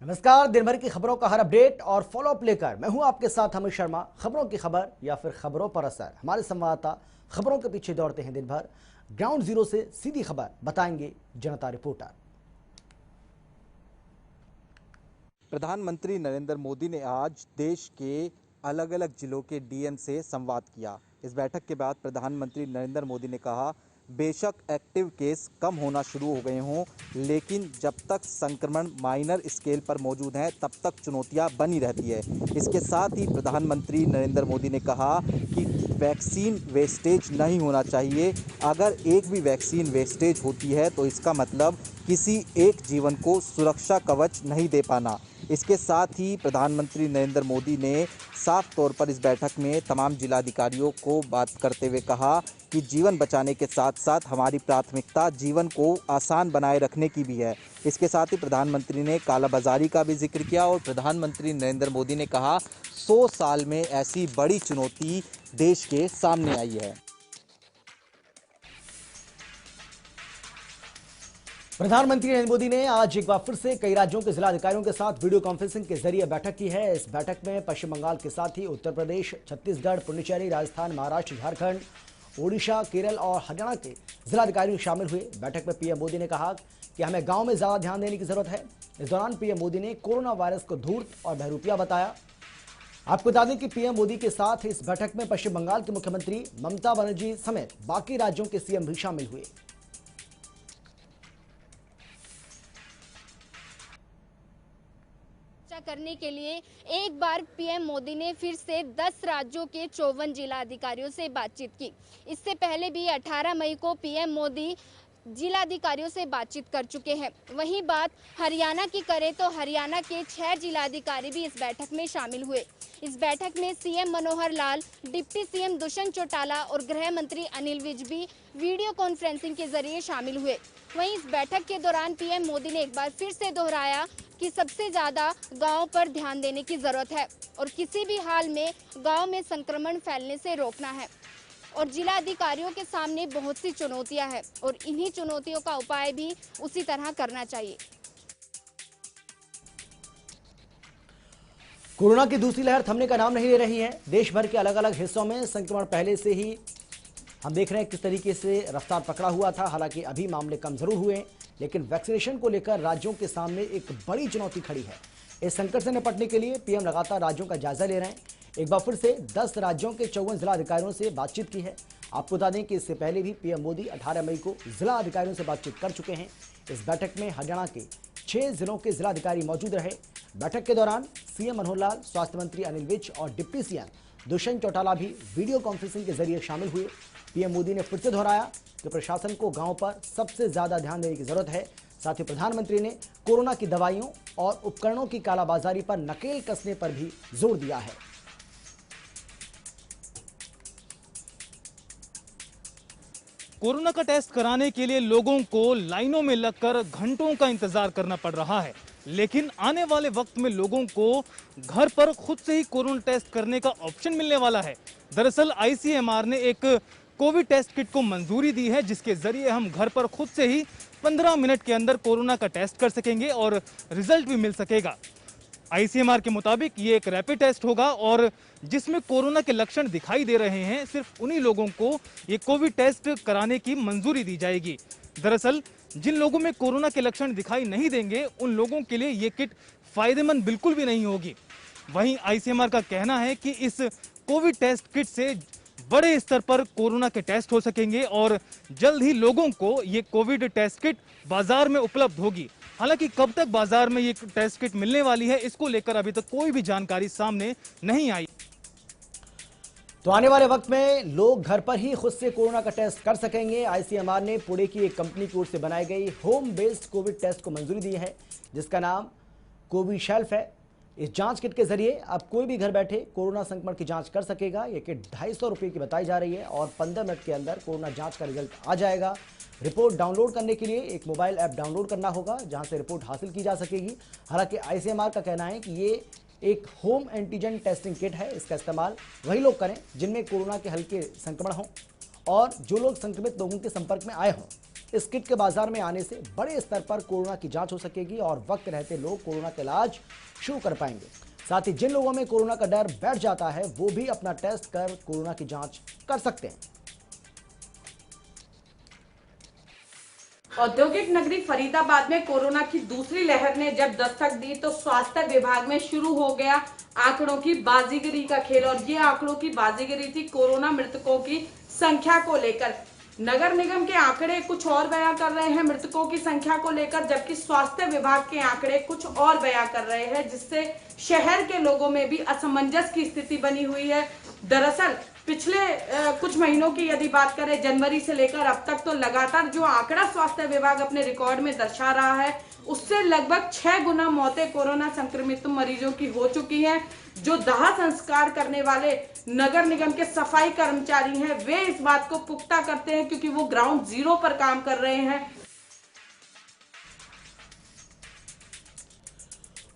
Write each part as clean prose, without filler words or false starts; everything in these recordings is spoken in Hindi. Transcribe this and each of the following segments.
नमस्कार। दिन भर की खबरों का हर अपडेट और फॉलोअप लेकर मैं हूं आपके साथ अमित शर्मा। खबरों की खबर या फिर खबरों पर असर, हमारे संवाददाता खबरों के पीछे दौड़ते हैं दिन भर। ग्राउंड जीरो से सीधी खबर बताएंगे जनता रिपोर्टर। प्रधानमंत्री नरेंद्र मोदी ने आज देश के अलग अलग जिलों के डीएम से संवाद किया। इस बैठक के बाद प्रधानमंत्री नरेंद्र मोदी ने कहा, बेशक एक्टिव केस कम होना शुरू हो गए हों, लेकिन जब तक संक्रमण माइनर स्केल पर मौजूद है तब तक चुनौतियां बनी रहती है। इसके साथ ही प्रधानमंत्री नरेंद्र मोदी ने कहा कि वैक्सीन वेस्टेज नहीं होना चाहिए। अगर एक भी वैक्सीन वेस्टेज होती है तो इसका मतलब किसी एक जीवन को सुरक्षा कवच नहीं दे पाना। इसके साथ ही प्रधानमंत्री नरेंद्र मोदी ने साफ तौर पर इस बैठक में तमाम जिलाधिकारियों को बात करते हुए कहा कि जीवन बचाने के साथ साथ हमारी प्राथमिकता जीवन को आसान बनाए रखने की भी है। इसके साथ ही प्रधानमंत्री ने कालाबाजारी का भी जिक्र किया और प्रधानमंत्री नरेंद्र मोदी ने कहा, 100 साल में ऐसी बड़ी चुनौती देश के सामने आई है। प्रधानमंत्री नरेंद्र मोदी ने आज एक बार फिर से कई राज्यों के जिलाधिकारियों के साथ वीडियो कॉन्फ्रेंसिंग के जरिए बैठक की है। इस बैठक में पश्चिम बंगाल के साथ ही उत्तर प्रदेश, छत्तीसगढ़, पुडुचेरी, राजस्थान, महाराष्ट्र, झारखंड, ओडिशा, केरल और हरियाणा के जिलाधिकारी शामिल हुए। बैठक में पीएम मोदी ने कहा कि हमें गांव में ज्यादा ध्यान देने की जरूरत है। इस दौरान पीएम मोदी ने कोरोना वायरस को धूर्त और बहरूपिया बताया। आपको बता दें कि पीएम मोदी के साथ इस बैठक में पश्चिम बंगाल की मुख्यमंत्री ममता बनर्जी समेत बाकी राज्यों के सीएम भी शामिल हुए। करने के लिए एक बार पीएम मोदी ने फिर से 10 राज्यों के 54 जिला अधिकारियों से बातचीत की। इससे पहले भी 18 मई को पीएम मोदी जिलाधिकारियों से बातचीत कर चुके हैं। वहीं बात हरियाणा की करें तो हरियाणा के 6 जिलाधिकारी भी इस बैठक में शामिल हुए। इस बैठक में CM Manohar Lal, deputy CM Dushyant Chautala और गृह मंत्री अनिल विज भी वीडियो कॉन्फ्रेंसिंग के जरिए शामिल हुए। वहीं इस बैठक के दौरान पीएम मोदी ने एक बार फिर से दोहराया कि सबसे ज्यादा गांव पर ध्यान देने की जरूरत है और किसी भी हाल में गांव में संक्रमण फैलने से रोकना है। और जिला अधिकारियों के सामने बहुत सी चुनौतियां हैं और इन्हीं चुनौतियों का उपाय भी उसी तरह करना चाहिए। कोरोना की दूसरी लहर थमने का नाम नहीं ले रही है। देश भर के अलग अलग हिस्सों में संक्रमण पहले से ही हम देख रहे हैं किस तरीके से रफ्तार पकड़ा हुआ था। हालांकि अभी मामले कम जरूर हुए हैं, लेकिन वैक्सीनेशन को लेकर राज्यों के सामने एक बड़ी चुनौती खड़ी है। इस संकट से निपटने के लिए पीएम लगातार राज्यों का जायजा ले रहे हैं। एक बार फिर से 10 राज्यों के 54 जिला अधिकारियों से बातचीत की है। आपको बता दें कि इससे पहले भी पीएम मोदी 18 मई को जिला अधिकारियों से बातचीत कर चुके हैं। इस बैठक में हरियाणा के 6 जिलों के जिला अधिकारी मौजूद रहे। बैठक के दौरान सीएम मनोहर लाल, स्वास्थ्य मंत्री अनिल विज और डिप्टी सीएम दुष्यंत चौटाला भी वीडियो कॉन्फ्रेंसिंग के जरिए शामिल हुए। पीएम मोदी ने फिर से दोहराया कि प्रशासन को गांव पर सबसे ज्यादा ध्यान देने की जरूरत है। साथ ही प्रधानमंत्री ने कोरोना की दवाइयों और उपकरणों की कालाबाजारी पर नकेल कसने पर भी जोर दिया है। कोरोना का टेस्ट कराने के लिए लोगों को लाइनों में लगकर घंटों का इंतजार करना पड़ रहा है, लेकिन आने वाले वक्त में लोगों को घर पर खुद से ही कोरोना टेस्ट करने का ऑप्शन मिलने वाला है। दरअसल आईसीएमआर ने एक कोविड टेस्ट किट को मंजूरी दी है, जिसके जरिए हम घर पर खुद से ही 15 मिनट के अंदर कोरोना का टेस्ट कर सकेंगे और रिजल्ट भी मिल सकेगा। आईसीएमआर के मुताबिक ये एक रैपिड टेस्ट होगा और जिसमें कोरोना के लक्षण दिखाई दे रहे हैं, सिर्फ उन्हीं लोगों को ये कोविड टेस्ट कराने की मंजूरी दी जाएगी। दरअसल जिन लोगों में कोरोना के लक्षण दिखाई नहीं देंगे, उन लोगों के लिए ये किट फायदेमंद बिल्कुल भी नहीं होगी। वहीं आईसीएमआर का कहना है कि इस कोविड टेस्ट किट से बड़े स्तर पर कोरोना के टेस्ट हो सकेंगे और जल्द ही लोगों को ये कोविड टेस्ट किट बाजार में उपलब्ध होगी। हालांकि कब तक बाजार में ये टेस्ट किट मिलने वाली है, इसको लेकर अभी तक कोई भी जानकारी सामने नहीं आई। तो आने वाले वक्त में लोग घर पर ही खुद से कोरोना का टेस्ट कर सकेंगे। आईसीएमआर ने पुणे की एक कंपनी की ओर से बनाई गई होम बेस्ड कोविड टेस्ट को मंजूरी दी है, जिसका नाम कोविशेल्फ है। इस जांच किट के जरिए अब कोई भी घर बैठे कोरोना संक्रमण की जांच कर सकेगा। यह किट 250 रुपये की बताई जा रही है और 15 मिनट के अंदर कोरोना जांच का रिजल्ट आ जाएगा। रिपोर्ट डाउनलोड करने के लिए एक मोबाइल ऐप डाउनलोड करना होगा, जहां से रिपोर्ट हासिल की जा सकेगी। हालांकि आईसीएमआर का कहना है कि ये एक होम एंटीजन टेस्टिंग किट है। इसका इस्तेमाल वही लोग करें जिनमें कोरोना के हल्के संक्रमण हों और जो लोग संक्रमित लोगों के संपर्क में आए हों। इस किट के बाजार में आने से बड़े स्तर पर कोरोना की जांच हो सकेगी और वक्त रहते लोग कोरोना का इलाज शुरू कर पाएंगे। साथ ही जिन लोगों में कोरोना का डर बैठ जाता है वो भी अपना टेस्ट कर कोरोना की जांच कर सकते हैं। औद्योगिक नगरी फरीदाबाद में कोरोना की दूसरी लहर ने जब दस्तक दी तो स्वास्थ्य विभाग में शुरू हो गया आंकड़ों की बाजीगरी का खेल। और ये आंकड़ों की बाजीगरी थी कोरोना मृतकों की संख्या को लेकर। नगर निगम के आंकड़े कुछ और बयां कर रहे हैं मृतकों की संख्या को लेकर, जबकि स्वास्थ्य विभाग के आंकड़े कुछ और बयां कर रहे हैं, जिससे शहर के लोगों में भी असमंजस की स्थिति बनी हुई है। दरअसल पिछले कुछ महीनों की यदि बात करें, जनवरी से लेकर अब तक, तो लगातार जो आंकड़ा स्वास्थ्य विभाग अपने रिकॉर्ड में दर्शा रहा है उससे लगभग 6 गुना मौतें कोरोना संक्रमित मरीजों की हो चुकी हैं। जो दाह संस्कार करने वाले नगर निगम के सफाई कर्मचारी हैं वे इस बात को पुख्ता करते हैं, क्योंकि वो ग्राउंड जीरो पर काम कर रहे हैं।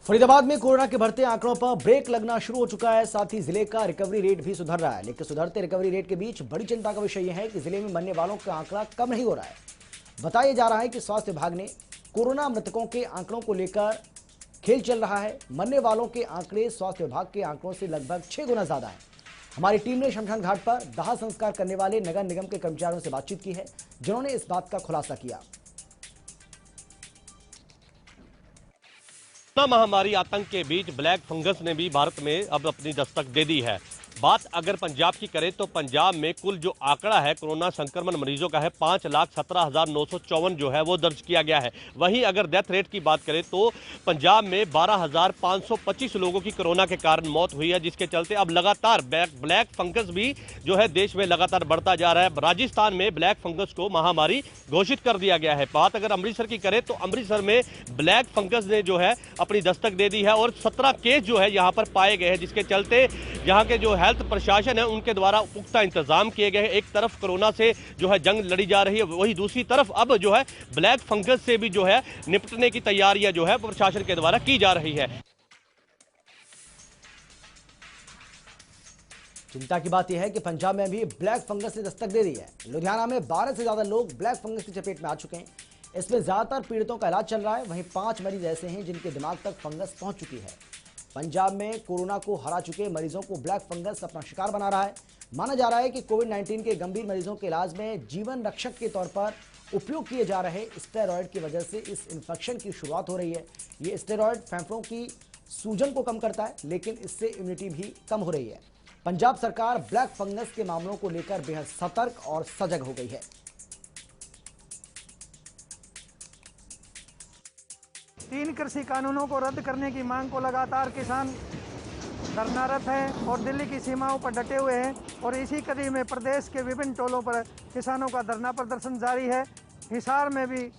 फरीदाबाद में कोरोना के बढ़ते आंकड़ों पर ब्रेक लगना शुरू हो चुका है। साथ ही जिले का रिकवरी रेट भी सुधर रहा है, लेकिन सुधरते रिकवरी रेट के बीच बड़ी चिंता का विषय यह है कि जिले में मरने वालों का आंकड़ा कम नहीं हो रहा है। बताया जा रहा है कि स्वास्थ्य विभाग ने कोरोना मृतकों के आंकड़ों को लेकर खेल चल रहा है। मरने वालों के आंकड़े स्वास्थ्य विभाग के आंकड़ों से लगभग 6 गुना ज्यादा है। हमारी टीम ने शमशान घाट पर दाह संस्कार करने वाले नगर निगम के कर्मचारियों से बातचीत की है, जिन्होंने इस बात का खुलासा किया। महामारी आतंक के बीच ब्लैक फंगस ने भी भारत में अब अपनी दस्तक दे दी है। बात अगर पंजाब की करें तो पंजाब में कुल जो आंकड़ा है कोरोना संक्रमण मरीजों का है 5,17,954 जो है वो दर्ज किया गया है। वहीं अगर डेथ रेट की बात करें तो पंजाब में 12,525 लोगों की कोरोना के कारण मौत हुई है, जिसके चलते अब लगातार ब्लैक फंगस भी जो है देश में लगातार बढ़ता जा रहा है। राजस्थान में ब्लैक फंगस को महामारी घोषित कर दिया गया है। बात अगर अमृतसर की करें तो अमृतसर में ब्लैक फंगस ने जो है अपनी दस्तक दे दी है और 17 केस जो है यहाँ पर पाए गए हैं, जिसके चलते यहाँ के जो हेल्थ प्रशासन है उनके द्वारा पुख्ता इंतजाम किए गए हैं। एक तरफ कोरोना से जो है जंग लड़ी जा रही है, वही दूसरी तरफ अब जो है ब्लैक फंगस से भी जो है निपटने की तैयारियां जो है प्रशासन के द्वारा की जा रही है। चिंता की बात यह है कि पंजाब में भी ब्लैक फंगस ने दस्तक दे दी है। लुधियाना में 12 से ज्यादा लोग ब्लैक फंगस की चपेट में आ चुके हैं। इसमें ज्यादातर पीड़ितों का इलाज चल रहा है। वहीं 5 मरीज ऐसे हैं जिनके दिमाग तक फंगस पहुंच चुकी है। पंजाब में कोरोना को हरा चुके मरीजों को ब्लैक फंगस अपना शिकार बना रहा है। माना जा रहा है कि कोविड-19 के गंभीर मरीजों के इलाज में जीवन रक्षक के तौर पर उपयोग किए जा रहे स्टेरॉयड की वजह से इस इन्फेक्शन की शुरुआत हो रही है। ये स्टेरॉयड फेफड़ों की सूजन को कम करता है, लेकिन इससे इम्यूनिटी भी कम हो रही है। पंजाब सरकार ब्लैक फंगस के मामलों को लेकर बेहद सतर्क और सजग हो गई है। तीन कृषि कानूनों को रद्द करने की मांग को लगातार किसान धरनारत हैं और दिल्ली की सीमाओं पर डटे हुए हैं। और इसी कड़ी में प्रदेश के विभिन्न टोलों पर किसानों का धरना प्रदर्शन जारी है। हिसार में भी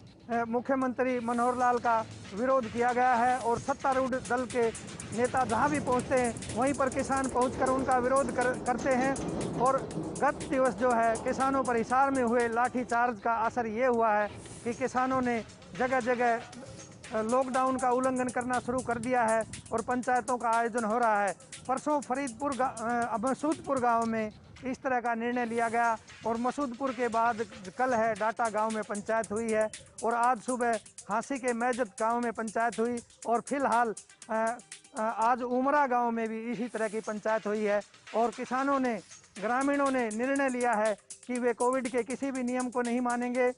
मुख्यमंत्री मनोहर लाल का विरोध किया गया है और सत्तारूढ़ दल के नेता जहां भी पहुंचते हैं वहीं पर किसान पहुंचकर उनका विरोध करते हैं। और गत दिवस जो है किसानों पर हिसार में हुए लाठीचार्ज का असर ये हुआ है कि किसानों ने जगह जगह लॉकडाउन का उल्लंघन करना शुरू कर दिया है और पंचायतों का आयोजन हो रहा है। परसों फरीदपुर मसूदपुर गांव में इस तरह का निर्णय लिया गया और मसूदपुर के बाद कल है डाटा गांव में पंचायत हुई है और आज सुबह हांसी के मैजत गांव में पंचायत हुई और फिलहाल आज उमरा गांव में भी इसी तरह की पंचायत हुई है। और किसानों ने ग्रामीणों ने निर्णय लिया है कि वे कोविड के किसी भी नियम को नहीं मानेंगे।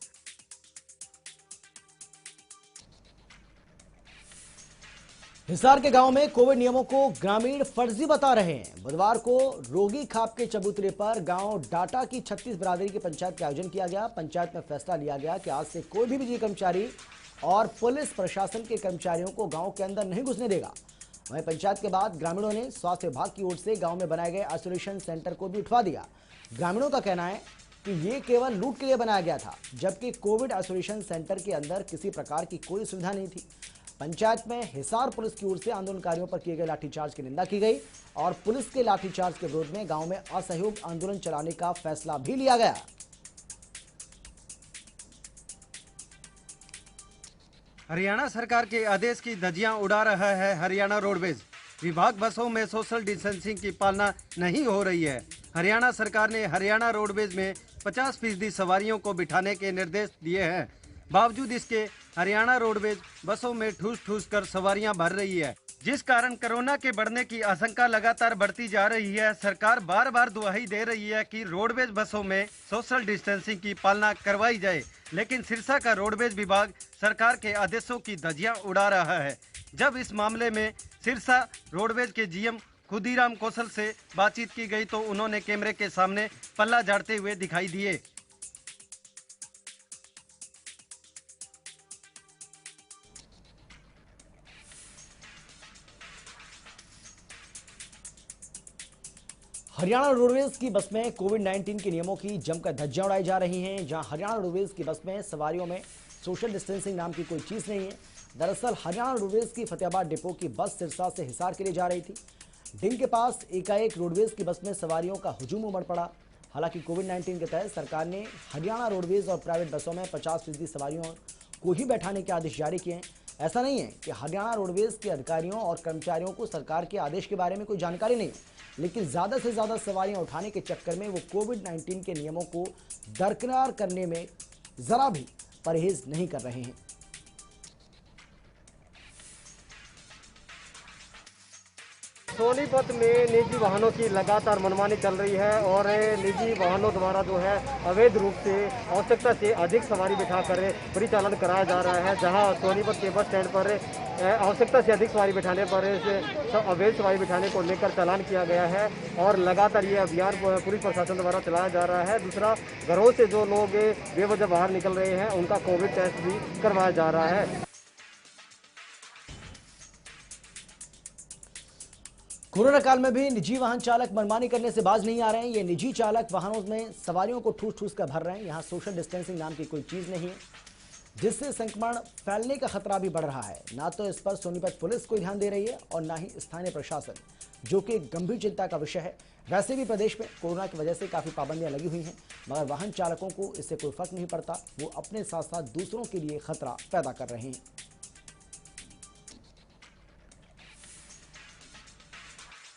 हिसार के गांव में कोविड नियमों को ग्रामीण फर्जी बता रहे हैं। बुधवार को रोगी खाप के चबूतरे पर गांव डाटा की 36 बिरादरी की पंचायत का आयोजन किया गया। पंचायत में फैसला लिया गया कि आज से कोई भी बिजली कर्मचारी और पुलिस प्रशासन के कर्मचारियों को गांव के अंदर नहीं घुसने देगा। वहीं पंचायत के बाद ग्रामीणों ने स्वास्थ्य विभाग की ओर से गांव में बनाए गए आइसोलेशन सेंटर को भी उठवा दिया। ग्रामीणों का कहना है कि ये केवल लूट के लिए बनाया गया था, जबकि कोविड आइसोलेशन सेंटर के अंदर किसी प्रकार की कोई सुविधा नहीं थी। पंचायत में हिसार पुलिस की ओर से आंदोलनकारियों पर किए गए लाठीचार्ज की निंदा की गई और पुलिस के लाठीचार्ज के विरोध में गांव में असहयोग आंदोलन चलाने का फैसला भी लिया गया। हरियाणा सरकार के आदेश की धज्जियां उड़ा रहा है हरियाणा रोडवेज। विभाग बसों में सोशल डिस्टेंसिंग की पालना नहीं हो रही है। हरियाणा सरकार ने हरियाणा रोडवेज में 50% सवारियों को बिठाने के निर्देश दिए हैं। बावजूद इसके हरियाणा रोडवेज बसों में ठूस ठूस कर सवारियां भर रही है, जिस कारण कोरोना के बढ़ने की आशंका लगातार बढ़ती जा रही है। सरकार बार बार दुहाई दे रही है कि रोडवेज बसों में सोशल डिस्टेंसिंग की पालना करवाई जाए, लेकिन सिरसा का रोडवेज विभाग सरकार के आदेशों की धज्जियां उड़ा रहा है। जब इस मामले में सिरसा रोडवेज के जीएम खुदीराम कौशल से बातचीत की गई तो उन्होंने कैमरे के सामने पल्ला झाड़ते हुए दिखाई दिए। हरियाणा रोडवेज की बस में कोविड-19 के नियमों की जमकर धज्जियां उड़ाई जा रही हैं। जहां हरियाणा रोडवेज की बस में सवारियों में सोशल डिस्टेंसिंग नाम की कोई चीज नहीं है। दरअसल हरियाणा रोडवेज की फतेहाबाद डिपो की बस सिरसा से हिसार के लिए जा रही थी। दिन के पास एकाएक रोडवेज की बस में सवारियों का हुजूम उमड़ पड़ा। हालांकि कोविड-19 के तहत सरकार ने हरियाणा रोडवेज और प्राइवेट बसों में 50% सवारियों को ही बैठाने के आदेश जारी किए हैं। ऐसा नहीं है कि हरियाणा रोडवेज के अधिकारियों और कर्मचारियों को सरकार के आदेश के बारे में कोई जानकारी नहीं है, लेकिन ज़्यादा से ज़्यादा सवारियां उठाने के चक्कर में वो कोविड-19 के नियमों को दरकिनार करने में ज़रा भी परहेज नहीं कर रहे हैं। सोनीपत में निजी वाहनों की लगातार मनमानी चल रही है और निजी वाहनों द्वारा जो है अवैध रूप से आवश्यकता से अधिक सवारी बिठाकर परिचालन कराया जा रहा है। जहां सोनीपत के बस स्टैंड पर आवश्यकता से अधिक सवारी बिठाने पर अवैध सवारी बिठाने को लेकर चालान किया गया है और लगातार ये अभियान पुलिस प्रशासन द्वारा चलाया जा रहा है। दूसरा, घरों से जो लोग बेवजह बाहर निकल रहे हैं उनका कोविड टेस्ट भी करवाया जा रहा है। कोरोना काल में भी निजी वाहन चालक मनमानी करने से बाज नहीं आ रहे हैं। ये निजी चालक वाहनों में सवारियों को ठूस ठूस कर भर रहे हैं। यहाँ सोशल डिस्टेंसिंग नाम की कोई चीज नहीं है, जिससे संक्रमण फैलने का खतरा भी बढ़ रहा है। ना तो इस पर सोनीपत पुलिस कोई ध्यान दे रही है और ना ही स्थानीय प्रशासन, जो कि गंभीर चिंता का विषय है। वैसे भी प्रदेश में कोरोना की वजह से काफी पाबंदियां लगी हुई हैं, मगर वाहन चालकों को इससे कोई फर्क नहीं पड़ता। वो अपने साथ साथ दूसरों के लिए खतरा पैदा कर रहे हैं।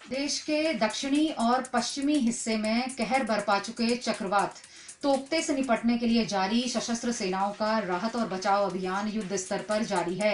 देश के दक्षिणी और पश्चिमी हिस्से में कहर बरपा चुके चक्रवात तोकते से निपटने के लिए जारी सशस्त्र सेनाओं का राहत और बचाव अभियान युद्ध स्तर पर जारी है।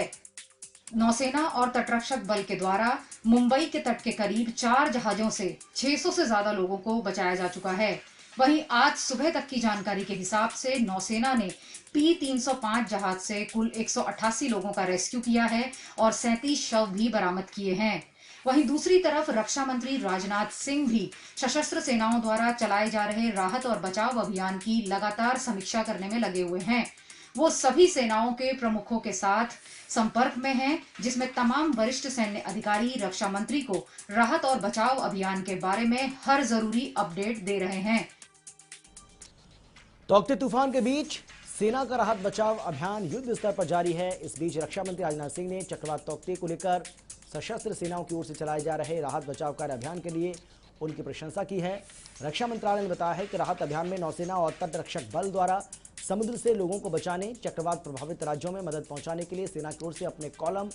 नौसेना और तटरक्षक बल के द्वारा मुंबई के तट के करीब 4 जहाजों से 600 से ज्यादा लोगों को बचाया जा चुका है। वहीं आज सुबह तक की जानकारी के हिसाब से नौसेना ने P-305 जहाज से कुल 188 लोगों का रेस्क्यू किया है और 37 शव भी बरामद किए हैं। वहीं दूसरी तरफ रक्षा मंत्री राजनाथ सिंह भी सशस्त्र सेनाओं द्वारा चलाए जा रहे राहत और बचाव अभियान की लगातार समीक्षा करने में लगे हुए हैं। वो सभी सेनाओं के प्रमुखों के साथ संपर्क में हैं, जिसमें तमाम वरिष्ठ सैन्य अधिकारी रक्षा मंत्री को राहत और बचाव अभियान के बारे में हर जरूरी अपडेट दे रहे हैं। तोकते तूफान के बीच सेना का राहत बचाव अभियान युद्ध स्तर पर जारी है। इस बीच रक्षा मंत्री राजनाथ सिंह ने चक्रवात तोकते को लेकर सशस्त्र सेनाओं की ओर से चलाए जा रहे राहत बचाव कार्य अभियान के लिए उनकी प्रशंसा की है। रक्षा मंत्रालय ने बताया है कि राहत अभियान में नौसेना और तटरक्षक बल द्वारा समुद्र से लोगों को बचाने, चक्रवात प्रभावित राज्यों में मदद पहुंचाने के लिए सेना की ओर से अपने कॉलम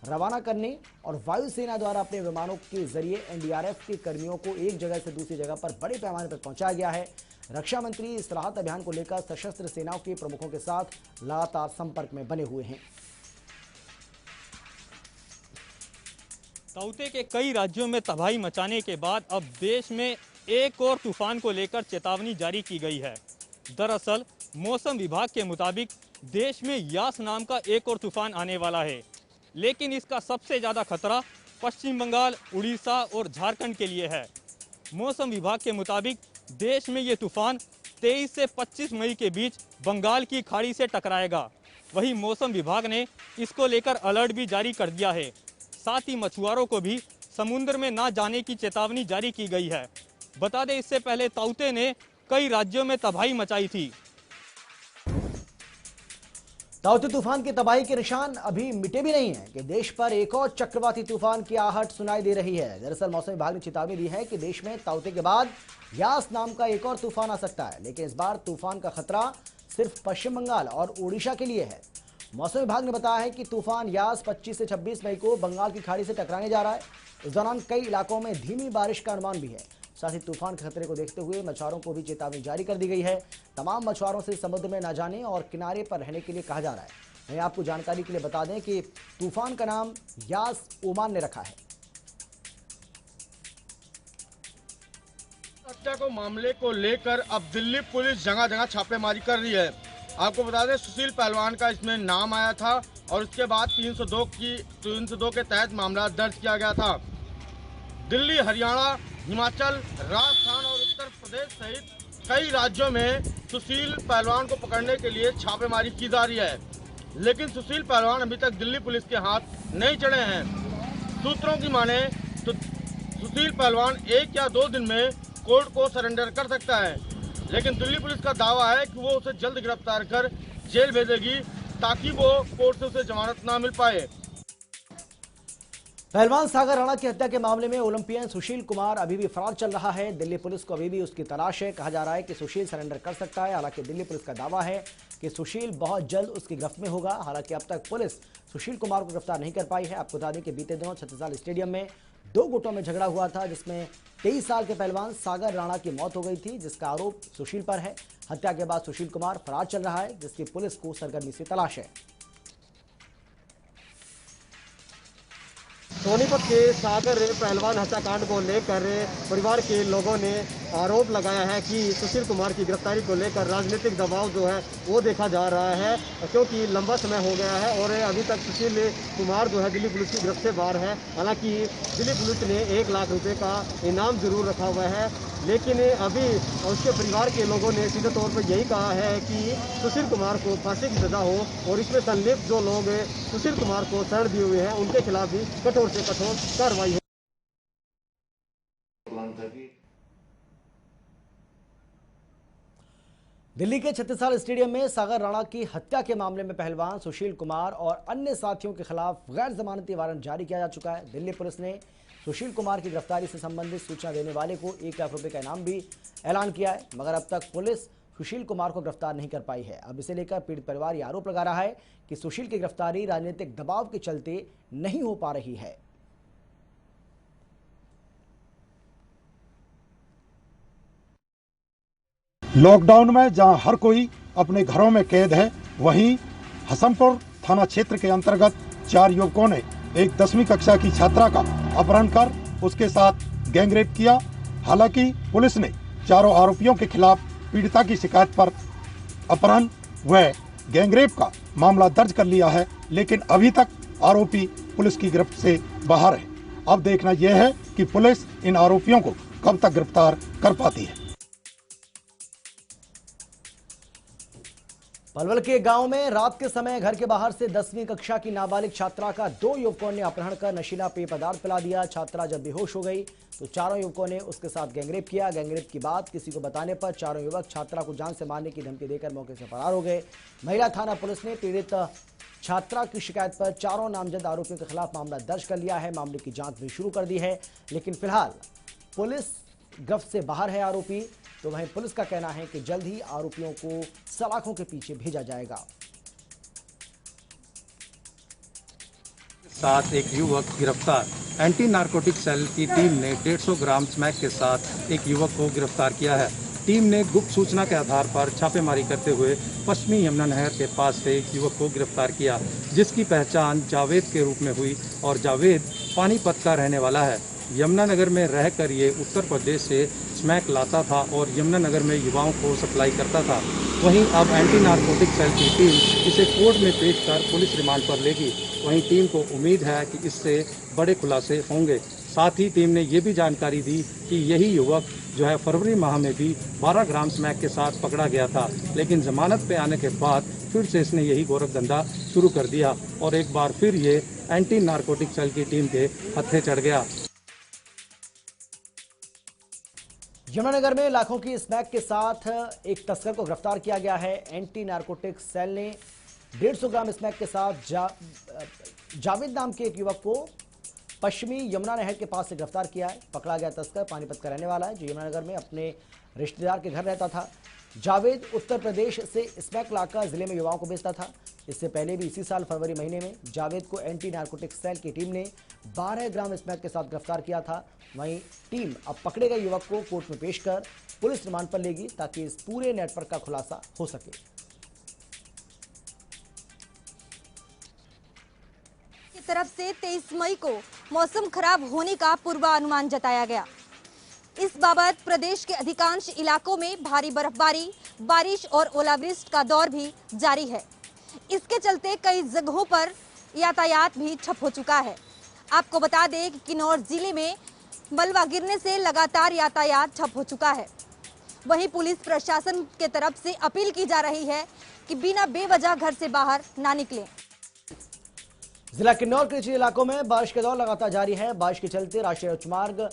रवाना करने और वायुसेना द्वारा अपने विमानों के जरिए एनडीआरएफ के कर्मियों को एक जगह से दूसरी जगह पर बड़े पैमाने पर पहुंचाया गया है। रक्षा मंत्री इस राहत अभियान को लेकर सशस्त्र सेनाओं के प्रमुखों के साथ लगातार संपर्क में बने हुए हैं। ताउते के कई राज्यों में तबाही मचाने के बाद अब देश में एक और तूफान को लेकर चेतावनी जारी की गई है। दरअसल मौसम विभाग के मुताबिक देश में यास नाम का एक और तूफान आने वाला है, लेकिन इसका सबसे ज़्यादा खतरा पश्चिम बंगाल, उड़ीसा और झारखंड के लिए है। मौसम विभाग के मुताबिक देश में ये तूफान 23 से 25 मई के बीच बंगाल की खाड़ी से टकराएगा। वहीं मौसम विभाग ने इसको लेकर अलर्ट भी जारी कर दिया है। साथ ही मछुआरों को भी समुद्र में ना जाने की चेतावनी जारी की गई है। बता दें, इससे पहले ताउते ने कई राज्यों में तबाही मचाई थी। ताउते तूफान की तबाही के निशान अभी मिटे भी नहीं है कि देश पर एक और चक्रवाती तूफान की आहट सुनाई दे रही है। दरअसल मौसम विभाग ने चेतावनी दी है कि देश में ताउते के बाद यास नाम का एक और तूफान आ सकता है, लेकिन इस बार तूफान का खतरा सिर्फ पश्चिम बंगाल और ओडिशा के लिए है। मौसम विभाग ने बताया है कि तूफान यास 25 से 26 मई को बंगाल की खाड़ी से टकराने जा रहा है। इस दौरान कई इलाकों में धीमी बारिश का अनुमान भी है। साथ ही तूफान के खतरे को देखते हुए मछुआरों को भी चेतावनी जारी कर दी गई है। तमाम मछुआरों से समुद्र में न जाने और किनारे पर रहने के लिए कहा जा रहा है। वहीं आपको जानकारी के लिए बता दें कि तूफान का नाम यास ओमान ने रखा है। हत्या को मामले को लेकर अब दिल्ली पुलिस जगह जगह छापेमारी कर रही है। आपको बता दें सुशील पहलवान का इसमें नाम आया था और उसके बाद 302 के तहत मामला दर्ज किया गया था। दिल्ली, हरियाणा, हिमाचल, राजस्थान और उत्तर प्रदेश सहित कई राज्यों में सुशील पहलवान को पकड़ने के लिए छापेमारी की जा रही है, लेकिन सुशील पहलवान अभी तक दिल्ली पुलिस के हाथ नहीं चढ़े हैं। सूत्रों की माने तो सुशील पहलवान 1 या 2 दिन में कोर्ट को सरेंडर कर सकता है, लेकिन दिल्ली पुलिस का दावा है कि वो उसे जल्द गिरफ्तार कर जेल भेजेगी ताकि वो कोर्ट से उसे जमानत ना मिल पाए। पहलवान सागर राणा की हत्या के मामले में ओलंपियन सुशील कुमार अभी भी फरार चल रहा है। दिल्ली पुलिस को अभी भी उसकी तलाश है। कहा जा रहा है कि सुशील सरेंडर कर सकता है। हालांकि दिल्ली पुलिस का दावा है कि सुशील बहुत जल्द उसकी गिरफ्त में होगा। हालांकि अब तक पुलिस सुशील कुमार को गिरफ्तार नहीं कर पाई है। आपको बता दें कि बीते दिनों छत्तीसगढ़ स्टेडियम में 2 गुटों में झगड़ा हुआ था, जिसमें 23 साल के पहलवान सागर राणा की मौत हो गई थी, जिसका आरोप सुशील पर है। हत्या के बाद सुशील कुमार फरार चल रहा है, जिसकी पुलिस को सरगर्मी से तलाश है। सोनीपत के सागर पहलवान हत्याकांड को लेकर परिवार के लोगों ने आरोप लगाया है कि सुशील कुमार की गिरफ्तारी को लेकर राजनीतिक दबाव जो है वो देखा जा रहा है, क्योंकि लंबा समय हो गया है और अभी तक सुशील कुमार जो है दिल्ली पुलिस की गिरफ्त से बाहर है। हालांकि दिल्ली पुलिस ने 1 लाख रुपए का इनाम जरूर रखा हुआ है, लेकिन अभी उसके परिवार के लोगों ने सीधे तौर पर यही कहा है कि सुशील कुमार को फांसी की सजा हो और इसमें संलिप्त जो लोग सुशील कुमार को शरण दिए हुए हैं उनके खिलाफ भी कठोर से कठोर कार्रवाई हो। दिल्ली के छत्तीसगढ़ स्टेडियम में सागर राणा की हत्या के मामले में पहलवान सुशील कुमार और अन्य साथियों के खिलाफ गैर जमानती वारंट जारी किया जा चुका है। दिल्ली पुलिस ने सुशील कुमार की गिरफ्तारी से संबंधित सूचना देने वाले को 1 लाख रुपए का इनाम भी ऐलान किया है, मगर अब तक पुलिस सुशील कुमार को गिरफ्तार नहीं कर पाई है। अब इसे लेकर पीड़ित परिवार ये आरोप लगा रहा है कि सुशील की गिरफ्तारी राजनीतिक दबाव के चलते नहीं हो पा रही है। लॉकडाउन में जहां हर कोई अपने घरों में कैद है, वहीं हसनपुर थाना क्षेत्र के अंतर्गत 4 युवकों ने एक 10वीं कक्षा की छात्रा का अपहरण कर उसके साथ गैंगरेप किया। हालांकि पुलिस ने चारों आरोपियों के खिलाफ पीड़िता की शिकायत पर अपहरण व गैंगरेप का मामला दर्ज कर लिया है, लेकिन अभी तक आरोपी पुलिस की गिरफ्त से बाहर है। अब देखना यह है कि पुलिस इन आरोपियों को कब तक गिरफ्तार कर पाती है। पलवल के गांव में रात के समय घर के बाहर से 10वीं कक्षा की नाबालिग छात्रा का 2 युवकों ने अपहरण कर नशीला पेय पदार्थ पिला दिया। छात्रा जब बेहोश हो गई तो चारों युवकों ने उसके साथ गैंगरेप किया। गैंगरेप की बात किसी को बताने पर चारों युवक छात्रा को जान से मारने की धमकी देकर मौके से फरार हो गए। महिला थाना पुलिस ने पीड़ित छात्रा की शिकायत पर चारों नामजद आरोपियों के खिलाफ मामला दर्ज कर लिया है। मामले की जांच भी शुरू कर दी है, लेकिन फिलहाल पुलिस गिरफ्त से बाहर है आरोपी। तो वहीं पुलिस का कहना है कि जल्द ही आरोपियों को सलाखों के पीछे भेजा जाएगा। साथ एक युवक गिरफ्तार। एंटी नारकोटिक सेल की टीम ने 150 ग्राम स्मैक के साथ एक युवक को गिरफ्तार किया है। टीम ने गुप्त सूचना के आधार पर छापेमारी करते हुए पश्चिमी यमुना नहर के पास से एक युवक को गिरफ्तार किया, जिसकी पहचान जावेद के रूप में हुई और जावेद पानीपत का रहने वाला है। यमुनानगर में रहकर ये उत्तर प्रदेश से स्मैक लाता था और यमुनानगर में युवाओं को सप्लाई करता था। वहीं अब एंटी नारकोटिक सेल की टीम इसे कोर्ट में पेश कर पुलिस रिमांड पर लेगी। वहीं टीम को उम्मीद है कि इससे बड़े खुलासे होंगे। साथ ही टीम ने ये भी जानकारी दी कि यही युवक जो है फरवरी माह में भी 12 ग्राम स्मैक के साथ पकड़ा गया था, लेकिन जमानत पे आने के बाद फिर से इसने यही गोरखधंधा शुरू कर दिया और एक बार फिर ये एंटी नारकोटिक सेल की टीम के हत्थे चढ़ गया। यमुनानगर में लाखों की स्मैक के साथ एक तस्कर को गिरफ्तार किया गया है। एंटी नारकोटिक सेल ने 150 ग्राम स्मैक के साथ जावेद नाम के एक युवक को पश्चिमी यमुना नहर के पास से गिरफ्तार किया है। पकड़ा गया तस्कर पानीपत का रहने वाला है, जो यमुनानगर में अपने रिश्तेदार के घर रहता था। जावेद उत्तर प्रदेश से स्मैक लाकर जिले में युवाओं को बेचता था। इससे पहले भी इसी साल फरवरी महीने में जावेद को एंटी नारकोटिक सेल की टीम ने 12 ग्राम स्मैक के साथ गिरफ्तार किया था। वहीं टीम अब पकड़े गए युवक को कोर्ट में पेश कर पुलिस रिमांड पर लेगी ताकि इस पूरे नेटवर्क का खुलासा हो सके। की तरफ से 23 मई को मौसम खराब होने का पूर्वानुमान जताया गया। इस बाबत प्रदेश के अधिकांश इलाकों में भारी बर्फबारी, बारिश और ओलावृष्टि का दौर भी जारी है। इसके चलते कई जगहों पर यातायात भी ठप हो चुका है। आपको बता दें कि किन्नौर जिले में मलबा गिरने से लगातार यातायात ठप हो चुका है। वहीं पुलिस प्रशासन के तरफ से अपील की जा रही है कि बिना बेवजह घर से बाहर ना निकलें। जिला किन्नौर के निचले इलाकों में बारिश का दौर लगातार जारी है। बारिश के चलते राष्ट्रीय उच्च मार्ग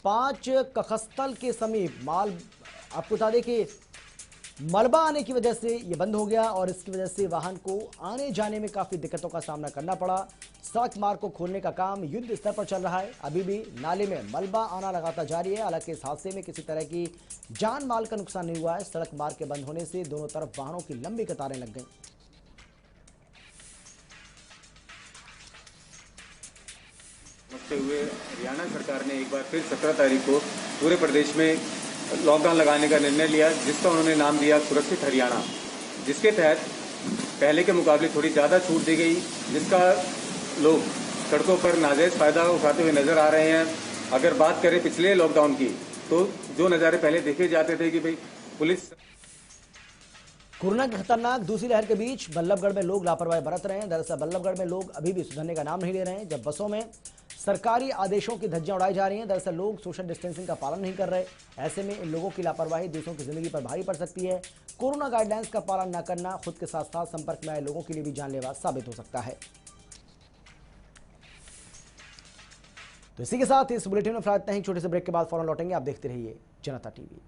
5 कखस्थल के समीप आपको बता दें कि मलबा आने की वजह से ये बंद हो गया और इसकी वजह से वाहन को आने जाने में काफी दिक्कतों का सामना करना पड़ा। सड़क मार्ग को खोलने का काम युद्ध स्तर पर चल रहा है। अभी भी नाले में मलबा आना लगातार जारी है। हालांकि इस हादसे में किसी तरह की जान माल का नुकसान नहीं हुआ है। सड़क मार्ग के बंद होने से दोनों तरफ वाहनों की लंबी कतारें लग गई। हुए हरियाणा सरकार ने एक बार फिर 17 तारीख को पूरे प्रदेश में लॉकडाउन लगाने का निर्णय लिया, जिसका उन्होंने नाम दिया सुरक्षित हरियाणा, जिसके तहत पहले के मुकाबले थोड़ी ज़्यादा छूट दी गई, जिसका लोग सड़कों पर नाजायज फायदा उठाते हुए नजर आ रहे हैं। अगर बात करें पिछले लॉकडाउन की, तो जो नज़ारे पहले देखे जाते थे कि भाई पुलिस कोरोना की खतरनाक दूसरी लहर के बीच बल्लभगढ़ में लोग लापरवाही बरत रहे हैं। दरअसल बल्लभगढ़ में लोग अभी भी सुधरने का नाम नहीं ले रहे हैं। जब बसों में सरकारी आदेशों की धज्जियां उड़ाई जा रही हैं, दरअसल लोग सोशल डिस्टेंसिंग का पालन नहीं कर रहे। ऐसे में इन लोगों की लापरवाही दूसरों की जिंदगी पर भारी पड़ सकती है। कोरोना गाइडलाइंस का पालन न करना खुद के साथ साथ संपर्क में आए लोगों के लिए भी जानलेवा साबित हो सकता है। तो इसी के साथ इस बुलेटिन में फिलहाल इतना ही। छोटे से ब्रेक के बाद फौरन लौटेंगे। आप देखते रहिए जनता टीवी।